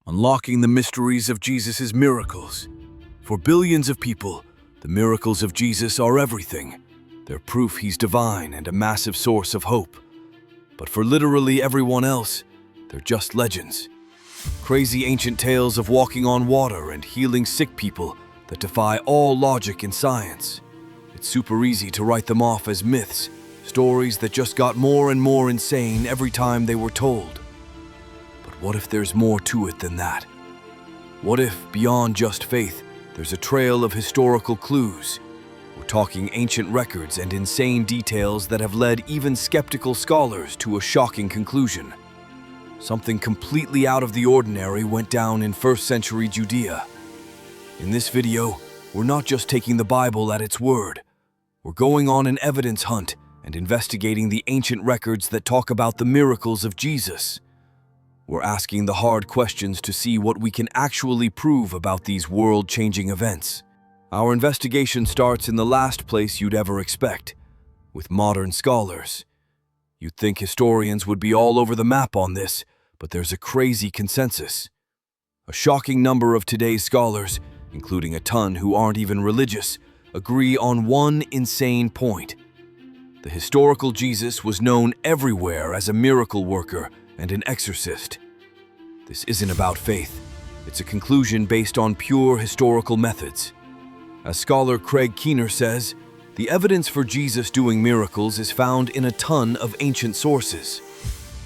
unlocking the mysteries of Jesus' miracles. For billions of people, the miracles of Jesus are everything. They're proof he's divine and a massive source of hope. But for literally everyone else, they're just legends. Crazy ancient tales of walking on water and healing sick people that defy all logic and science. It's super easy to write them off as myths, stories that just got more and more insane every time they were told. But what if there's more to it than that? What if, beyond just faith, there's a trail of historical clues? We're talking ancient records and insane details that have led even skeptical scholars to a shocking conclusion. Something completely out of the ordinary went down in first century Judea. In this video, we're not just taking the Bible at its word. We're going on an evidence hunt and investigating the ancient records that talk about the miracles of Jesus. We're asking the hard questions to see what we can actually prove about these world-changing events. Our investigation starts in the last place you'd ever expect, with modern scholars. You'd think historians would be all over the map on this, but there's a crazy consensus. A shocking number of today's scholars, including a ton who aren't even religious, agree on one insane point. The historical Jesus was known everywhere as a miracle worker and an exorcist. This isn't about faith. It's a conclusion based on pure historical methods. As scholar Craig Keener says, the evidence for Jesus doing miracles is found in a ton of ancient sources.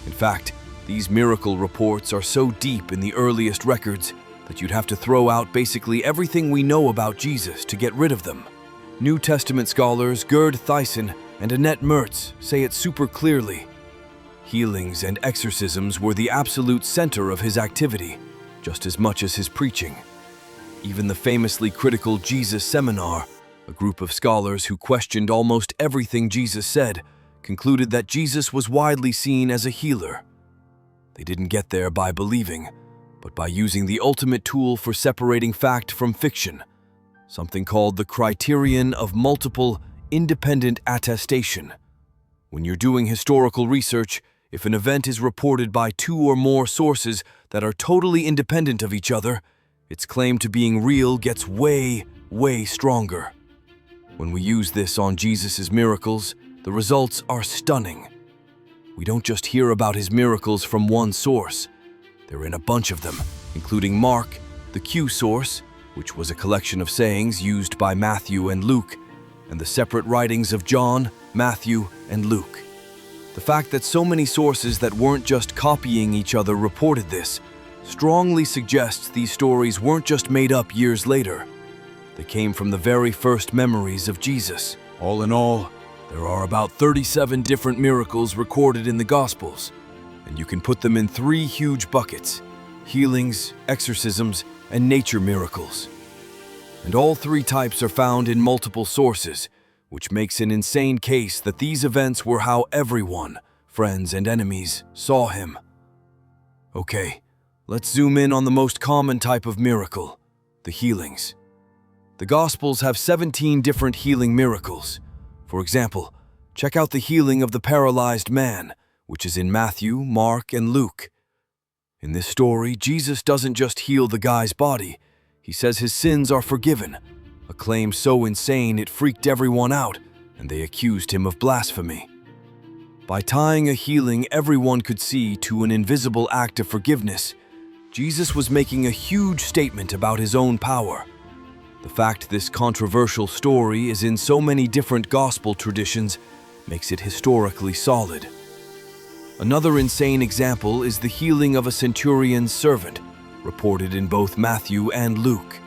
In fact, these miracle reports are so deep in the earliest records that you'd have to throw out basically everything we know about Jesus to get rid of them. New Testament scholars Gerd Theissen and Annette Mertz say it super clearly. Healings and exorcisms were the absolute center of his activity, just as much as his preaching. Even the famously critical Jesus Seminar, a group of scholars who questioned almost everything Jesus said, concluded that Jesus was widely seen as a healer. They didn't get there by believing, but by using the ultimate tool for separating fact from fiction, something called the criterion of multiple independent attestation. When you're doing historical research, if an event is reported by two or more sources that are totally independent of each other, its claim to being real gets way, way stronger. When we use this on Jesus' miracles, the results are stunning. We don't just hear about his miracles from one source. They're in a bunch of them, including Mark, the Q source, which was a collection of sayings used by Matthew and Luke, and the separate writings of John, Matthew, and Luke. The fact that so many sources that weren't just copying each other reported this strongly suggests these stories weren't just made up years later. They came from the very first memories of Jesus. All in all, there are about 37 different miracles recorded in the Gospels, and you can put them in three huge buckets: healings, exorcisms, and nature miracles. And all three types are found in multiple sources, which makes an insane case that these events were how everyone, friends and enemies, saw him. Okay, let's zoom in on the most common type of miracle, the healings. The Gospels have 17 different healing miracles. For example, check out the healing of the paralyzed man, which is in Matthew, Mark, and Luke. In this story, Jesus doesn't just heal the guy's body, he says his sins are forgiven, a claim so insane it freaked everyone out, and they accused him of blasphemy. By tying a healing everyone could see to an invisible act of forgiveness, Jesus was making a huge statement about his own power. The fact this controversial story is in so many different gospel traditions makes it historically solid. Another insane example is the healing of a centurion's servant, reported in both Matthew and Luke.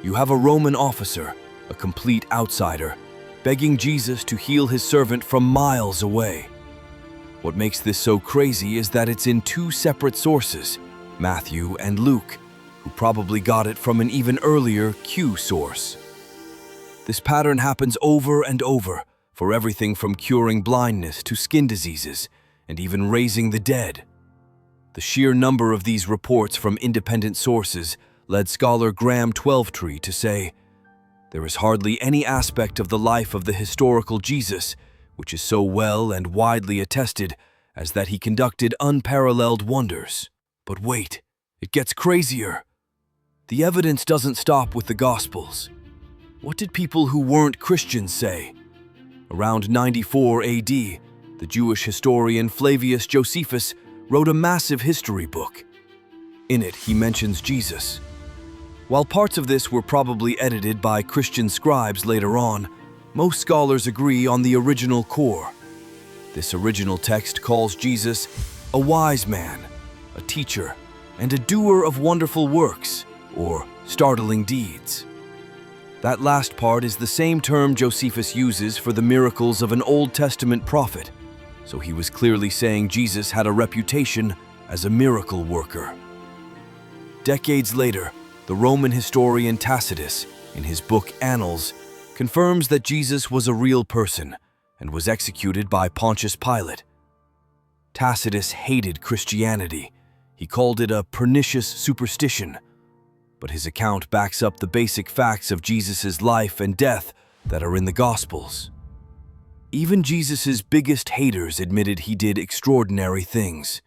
You have a Roman officer, a complete outsider, begging Jesus to heal his servant from miles away. What makes this so crazy is that it's in two separate sources, Matthew and Luke, who probably got it from an even earlier Q source. This pattern happens over and over for everything from curing blindness to skin diseases, and even raising the dead. The sheer number of these reports from independent sources led scholar Graham Twelvetree to say, "There is hardly any aspect of the life of the historical Jesus which is so well and widely attested as that he conducted unparalleled wonders." But wait, It gets crazier. The evidence doesn't stop with the Gospels. What did people who weren't Christians say? Around 94 AD, the Jewish historian Flavius Josephus wrote a massive history book. In it, he mentions Jesus. While parts of this were probably edited by Christian scribes later on, most scholars agree on the original core. This original text calls Jesus a wise man, a teacher, and a doer of wonderful works, or startling deeds. That last part is the same term Josephus uses for the miracles of an Old Testament prophet, so he was clearly saying Jesus had a reputation as a miracle worker. Decades later, the Roman historian Tacitus, in his book Annals, confirms that Jesus was a real person and was executed by Pontius Pilate. Tacitus hated Christianity. He called it a pernicious superstition, but his account backs up the basic facts of Jesus' life and death that are in the Gospels. Even Jesus' biggest haters admitted he did extraordinary things.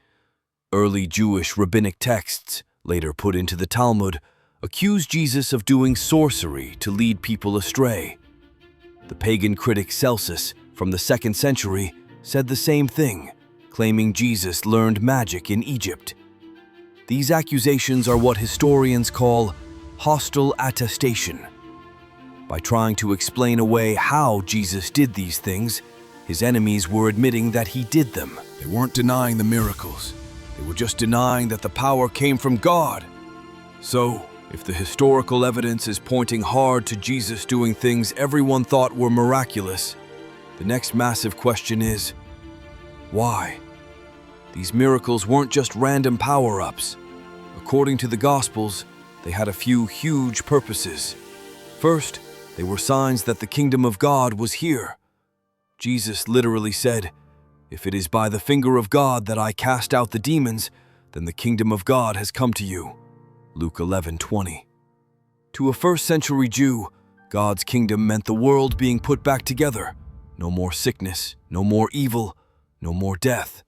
Early Jewish rabbinic texts, later put into the Talmud, accuse Jesus of doing sorcery to lead people astray. The pagan critic Celsus, from the 2nd century, said the same thing, claiming Jesus learned magic in Egypt. These accusations are what historians call hostile attestation. By trying to explain away how Jesus did these things, his enemies were admitting that he did them. They weren't denying the miracles. They were just denying that the power came from God. So, if the historical evidence is pointing hard to Jesus doing things everyone thought were miraculous, the next massive question is, why? These miracles weren't just random power-ups. According to the Gospels, they had a few huge purposes. First, they were signs that the kingdom of God was here. Jesus literally said, "If it is by the finger of God that I cast out the demons, then the kingdom of God has come to you." Luke 11:20. To a first-century Jew, God's kingdom meant the world being put back together. No more sickness, no more evil, no more death.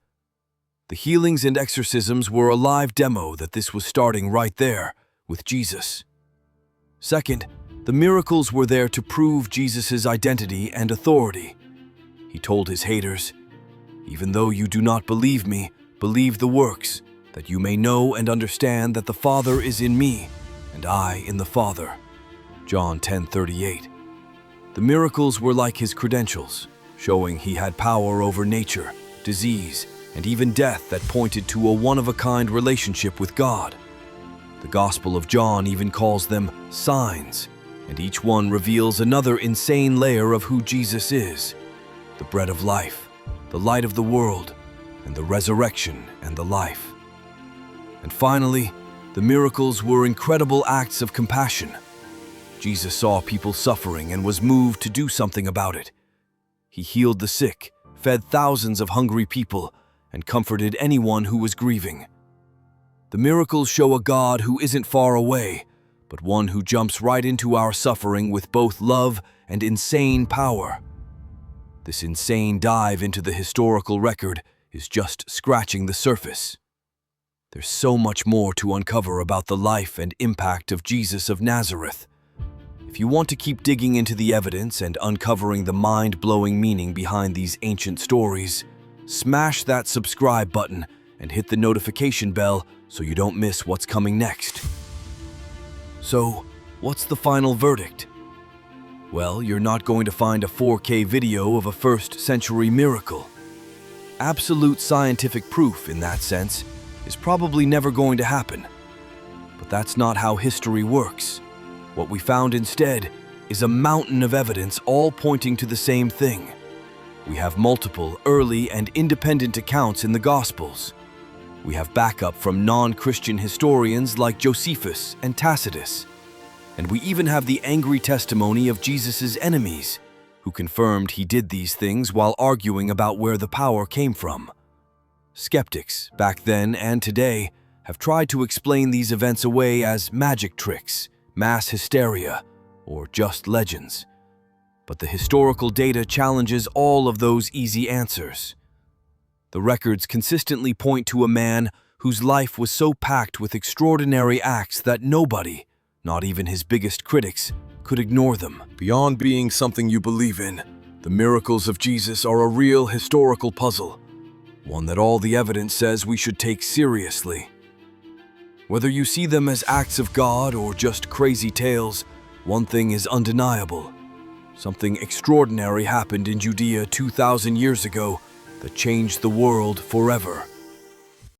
The healings and exorcisms were a live demo that this was starting right there, with Jesus. Second, the miracles were there to prove Jesus' identity and authority. He told his haters, "Even though you do not believe me, believe the works, that you may know and understand that the Father is in me, and I in the Father." John 10:38. The miracles were like his credentials, showing he had power over nature, disease, and even death that pointed to a one-of-a-kind relationship with God. The Gospel of John even calls them signs, and each one reveals another insane layer of who Jesus is: the bread of life, the light of the world, and the resurrection and the life. And finally, the miracles were incredible acts of compassion. Jesus saw people suffering and was moved to do something about it. He healed the sick, fed thousands of hungry people, and comforted anyone who was grieving. The miracles show a God who isn't far away, but one who jumps right into our suffering with both love and insane power. This insane dive into the historical record is just scratching the surface. There's so much more to uncover about the life and impact of Jesus of Nazareth. If you want to keep digging into the evidence and uncovering the mind-blowing meaning behind these ancient stories, smash that subscribe button and hit the notification bell so you don't miss what's coming next. So, what's the final verdict? Well, you're not going to find a 4K video of a first-century miracle. Absolute scientific proof, in that sense, is probably never going to happen. But that's not how history works. What we found instead is a mountain of evidence all pointing to the same thing. We have multiple early and independent accounts in the Gospels. We have backup from non-Christian historians like Josephus and Tacitus. And we even have the angry testimony of Jesus' enemies, who confirmed he did these things while arguing about where the power came from. Skeptics, back then and today, have tried to explain these events away as magic tricks, mass hysteria, or just legends. But the historical data challenges all of those easy answers. The records consistently point to a man whose life was so packed with extraordinary acts that nobody, not even his biggest critics, could ignore them. Beyond being something you believe in, the miracles of Jesus are a real historical puzzle, one that all the evidence says we should take seriously. Whether you see them as acts of God or just crazy tales, one thing is undeniable. Something extraordinary happened in Judea 2,000 years ago that changed the world forever.